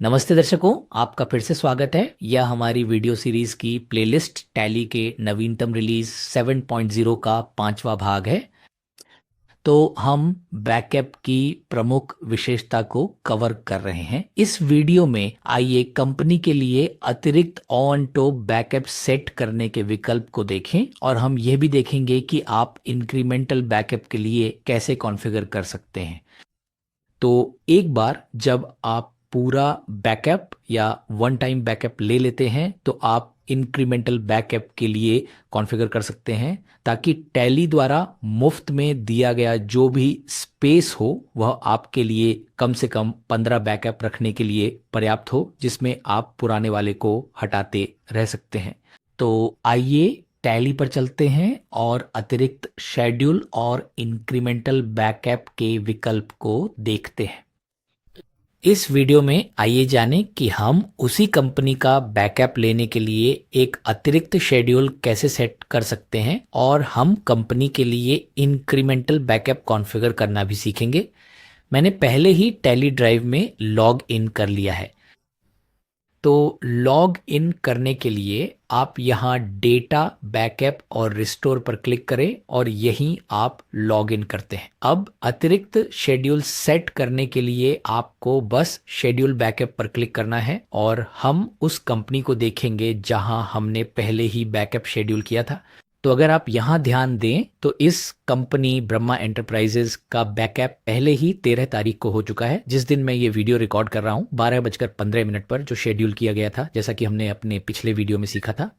नमस्ते दर्शकों, आपका फिर से स्वागत है। यह हमारी वीडियो सीरीज की प्लेलिस्ट टैली के नवीनतम रिलीज 7.0 का पांचवा भाग है। तो हम बैकअप की प्रमुख विशेषता को कवर कर रहे हैं इस वीडियो में। आइए कंपनी के लिए अतिरिक्त ऑन टॉप बैकअप सेट करने के विकल्प को देखें और हम यह भी देखेंगे कि आप इंक्रीमेंटल बैकअप के लिए कैसे कॉन्फ़िगर कर सकते हैं। तो एक बार जब आप पूरा बैकअप या वन टाइम बैकअप ले लेते हैं तो आप इंक्रीमेंटल बैकअप के लिए कॉन्फ़िगर कर सकते हैं, ताकि टैली द्वारा मुफ्त में दिया गया जो भी स्पेस हो वह आपके लिए कम से कम 15 बैकअप रखने के लिए पर्याप्त हो, जिसमें आप पुराने वाले को हटाते रह सकते हैं। तो आइए टैली पर चलते हैं और अतिरिक्त शेड्यूल और इंक्रीमेंटल बैकअप के विकल्प को देखते हैं। इस वीडियो में आइए जानें कि हम उसी कंपनी का बैकअप लेने के लिए एक अतिरिक्त शेड्यूल कैसे सेट कर सकते हैं और हम कंपनी के लिए इंक्रीमेंटल बैकअप कॉन्फ़िगर करना भी सीखेंगे। मैंने पहले ही टैली ड्राइव में लॉग इन कर लिया है। तो लॉग इन करने के लिए आप यहाँ डेटा बैकअप और रिस्टोर पर क्लिक करें और यहीं आप लॉग इन करते हैं। अब अतिरिक्त शेड्यूल सेट करने के लिए आपको बस शेड्यूल बैकअप पर क्लिक करना है और हम उस कंपनी को देखेंगे जहां हमने पहले ही बैकअप शेड्यूल किया था। तो अगर आप यहाँ ध्यान दें तो इस कंपनी ब्रह्मा एंटरप्राइजेज का बैकअप पहले ही 13 तारीख को हो चुका है, जिस दिन मैं ये वीडियो रिकॉर्ड कर रहा हूँ 12:15 पर, जो शेड्यूल किया गया था जैसा कि हमने अपने पिछले वीडियो में सीखा था।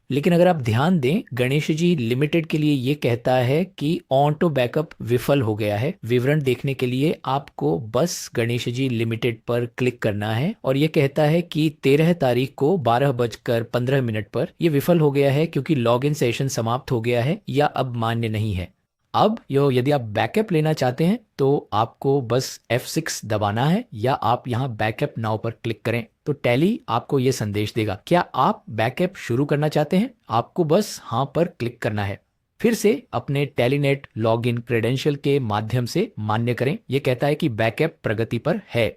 लेकिन अगर आप ध्यान दें, गणेश जी लिमिटेड के लिए ये कहता है कि ऑटो बैकअप विफल हो गया है। विवरण देखने के लिए आपको बस गणेश जी लिमिटेड पर क्लिक करना है और ये कहता है कि 13 तारीख को 12:15 पर यह विफल हो गया है क्योंकि लॉगिन सेशन समाप्त हो गया है या अब मान्य नहीं है। अब यदि आप बैकअप लेना चाहते हैं तो आपको बस F6 दबाना है या आप यहाँ बैकअप नाउ पर क्लिक करें तो टैली आपको ये संदेश देगा। क्या आप बैकअप शुरू करना चाहते हैं? आपको बस हाँ पर क्लिक करना है। फिर से अपने टेलीनेट लॉगिन क्रेडेंशियल के माध्यम से मान्य करें। यह कहता है कि बैकअप प्रगति पर है।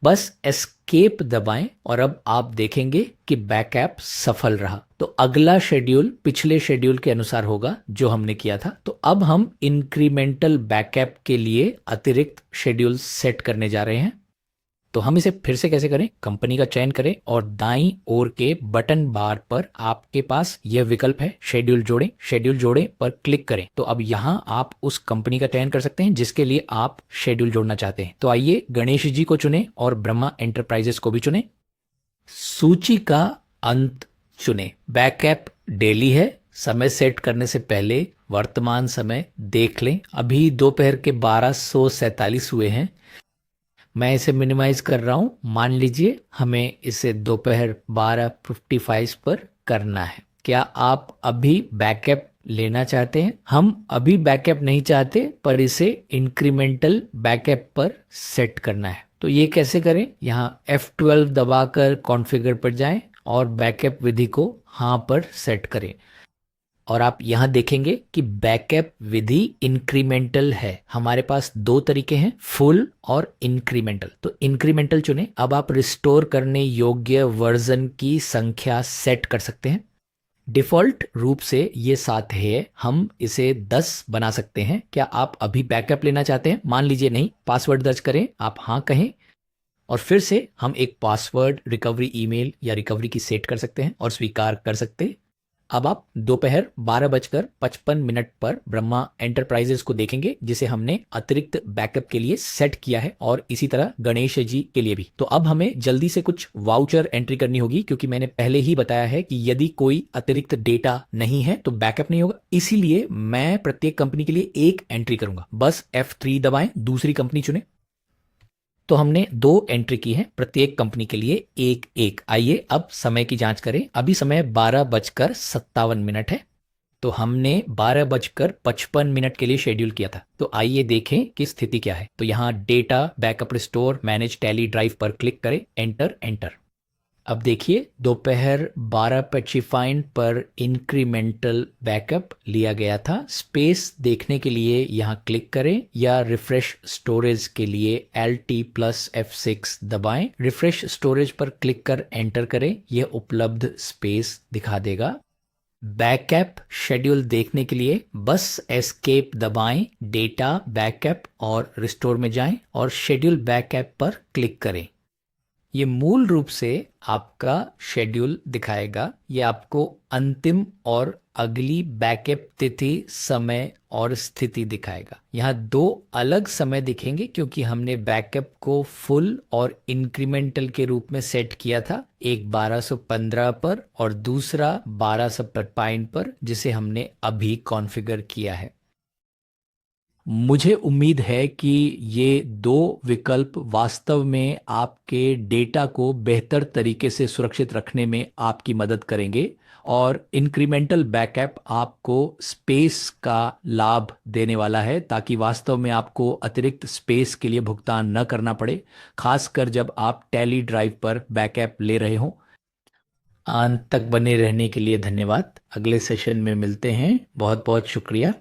बस एस्केप दबाएं और अब आप देखेंगे कि बैकअप सफल रहा। तो अगला शेड्यूल पिछले शेड्यूल के अनुसार होगा जो हमने किया था। तो अब हम इंक्रीमेंटल बैकअप के लिए अतिरिक्त शेड्यूल सेट करने जा रहे हैं। तो हम इसे फिर से कैसे करें? कंपनी का चयन करें और दाईं ओर के बटन बार पर आपके पास यह विकल्प है शेड्यूल जोड़ें। शेड्यूल जोड़ें पर क्लिक करें तो अब यहाँ आप उस कंपनी का चयन कर सकते हैं जिसके लिए आप शेड्यूल जोड़ना चाहते हैं। तो आइए गणेश जी को चुनें और ब्रह्मा एंटरप्राइजेस को भी चुनें। सूची का अंत चुनें। बैकअप डेली है। समय सेट करने से पहले वर्तमान समय देख लें। अभी दोपहर के 12:47 हुए हैं। मैं इसे मिनिमाइज कर रहा हूं। मान लीजिए हमें इसे दोपहर 12:55 पर करना है। क्या आप अभी बैकअप लेना चाहते हैं? हम अभी बैकअप नहीं चाहते, पर इसे इंक्रीमेंटल बैकअप पर सेट करना है। तो ये कैसे करें? यहाँ F12 दबाकर कॉन्फ़िगर पर जाएं और बैकअप विधि को हाँ पर सेट करें और आप यहां देखेंगे कि बैकअप विधि इंक्रीमेंटल है। हमारे पास दो तरीके हैं, फुल और इंक्रीमेंटल। तो इंक्रीमेंटल चुनें। अब आप रिस्टोर करने योग्य वर्जन की संख्या सेट कर सकते हैं। डिफ़ॉल्ट रूप से ये 7 है, हम इसे 10 बना सकते हैं। क्या आप अभी बैकअप लेना चाहते हैं? मान लीजिए नहीं। पासवर्ड दर्ज करें, आप हाँ कहें और फिर से हम एक पासवर्ड रिकवरी ईमेल या रिकवरी की सेट कर सकते हैं और स्वीकार कर सकते हैं। अब आप दोपहर 12:55 पर ब्रह्मा एंटरप्राइजेस को देखेंगे जिसे हमने अतिरिक्त बैकअप के लिए सेट किया है और इसी तरह गणेश जी के लिए भी। तो अब हमें जल्दी से कुछ वाउचर एंट्री करनी होगी क्योंकि मैंने पहले ही बताया है कि यदि कोई अतिरिक्त डेटा नहीं है तो बैकअप नहीं होगा। इसीलिए मैं प्रत्येक कंपनी के लिए एक एंट्री करूंगा। बस F3 दबाएं, दूसरी कंपनी चुनें। तो हमने 2 एंट्री की है, प्रत्येक कंपनी के लिए एक एक। आइए अब समय की जांच करें। अभी समय 12:57 है। तो हमने 12:55 के लिए शेड्यूल किया था। तो आइए देखें कि स्थिति क्या है। तो यहाँ data backup restore manage tally drive पर क्लिक करें, एंटर एंटर। अब देखिए दोपहर 12:55 पर इंक्रीमेंटल बैकअप लिया गया था। स्पेस देखने के लिए यहाँ क्लिक करें या रिफ्रेश स्टोरेज के लिए Alt+F6 दबाएं। रिफ्रेश स्टोरेज पर क्लिक कर एंटर करें, यह उपलब्ध स्पेस दिखा देगा। बैकअप शेड्यूल देखने के लिए बस एस्केप दबाएं, डेटा बैकअप और रिस्टोर में जाएं और शेड्यूल बैकअप पर क्लिक करें। ये मूल रूप से आपका शेड्यूल दिखाएगा। ये आपको अंतिम और अगली बैकअप तिथि, समय और स्थिति दिखाएगा। यहाँ दो अलग समय दिखेंगे क्योंकि हमने बैकअप को फुल और इंक्रीमेंटल के रूप में सेट किया था, एक 1215 पर और दूसरा 1255 पर, जिसे हमने अभी कॉन्फ़िगर किया है। मुझे उम्मीद है कि ये दो विकल्प वास्तव में आपके डेटा को बेहतर तरीके से सुरक्षित रखने में आपकी मदद करेंगे और इंक्रीमेंटल बैकअप आपको स्पेस का लाभ देने वाला है, ताकि वास्तव में आपको अतिरिक्त स्पेस के लिए भुगतान न करना पड़े, खासकर जब आप टैली ड्राइव पर बैकअप ले रहे हों। अंत तक बने रहने के लिए धन्यवाद। अगले सेशन में मिलते हैं। बहुत बहुत शुक्रिया।